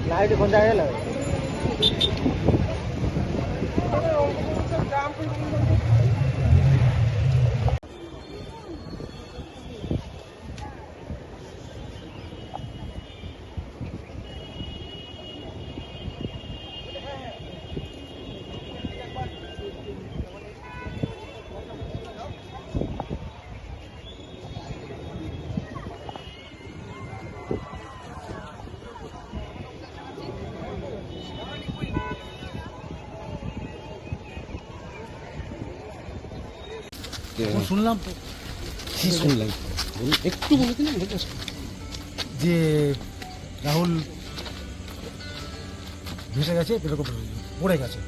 Light कौन जाएगा শুনলাম তো কি শুনলেন একটু বলে দিন যে রাহুল ভেসে গেছে, এরকম পড়ে গেছে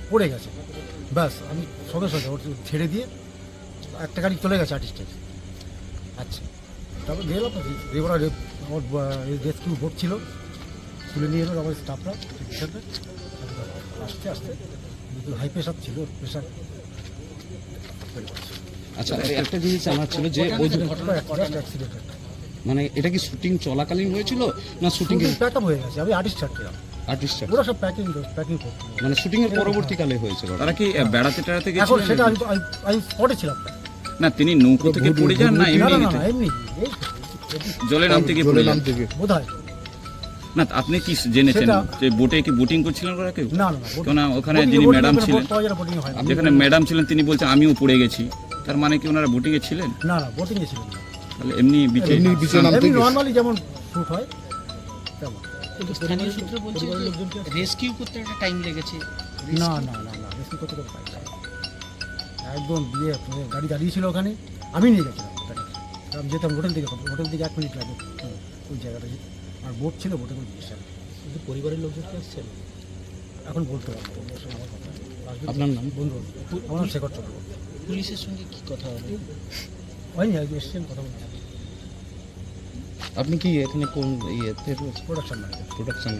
ব্যাস। আমি সঙ্গে সঙ্গে ওর ছেড়ে দিয়ে একটা গাড়ি চলে গেছে আর্টিস্টের। আচ্ছা, তারপর গেলাম ওরা আমার রেস্কিউ বোট ছিল, তুলে নিয়ে এলো আমার স্টাফরা আস্তে আস্তে। হাই প্রেশার ছিল, প্রেশার। আচ্ছা, একটা জিনিস জানার ছিল যে ওই অ্যাক্সিডেন্ট, মানে এটা কি শুটিং চলাকালীন হয়েছিল না শুটিং প্যাক আপ হয়ে গেছে? আমি আর্টিস্ট ছাড়ছিলাম, আর্টিস্ট ওরা সব প্যাকিং করতো, মানে শুটিং এর পরবর্তীকালে হয়েছে। তারা কি বেড়াতে টেড়াতে এখন গেছিলেন? সেটা আমি স্পটে ছিলাম না, তিনি নৌকো থেকে পড়ে যান না না, এমনি না, এমনি জলে নামতে গিয়ে পড়ে যান? বোধ হয়। না, আপনি কি জেনেছেন সেটা- যে বোটে কি বোটিং করছিলেন ওরা কেউ? না না, কেন ওখানে যিনি ম্যাডাম ছিলেন, যেখানে ম্যাডাম ছিলেন তিনি বলছেন আমিও পড়ে গেছি, তার মানে কি ওনারা বোটিং এ ছিলেন? না না, বোটিং এ ছিলেন না, তাহলে এমনি বিচে এমনি নরমালি যেমন শুট হয় তেমন। স্থানীয় সূত্র বলছে যে রেস্কিউ করতে একটা টাইম লেগেছে। না না না না, রেস্কিউ করতে কোনো পাই না। একদম গাড়ি দাঁড়িয়েছিল ওখানে, আমি নিয়ে গেছিলাম গাড়ি। আমি যেতাম হোটেল থেকে 1 মিনিট লাগে ওই জায়গাটা, আর বোট ছিল, বোটে করে দিয়েছিলাম। পরিবারের লোকজন কি আসছেন? এখন বলতে পারবো ওদের সঙ্গে আমার কথা। আপনার নাম? বন্ধু, আমার নাম শেখর চক্রবর্তী। পুলিশের সঙ্গে কি কথা হলো? হয়নি, আজকে এসছেন কথা বলতে। আপনি কি এখানে কোন ইয়েতে প্রোডাকশন ম্যানেজার। প্রোডাকশন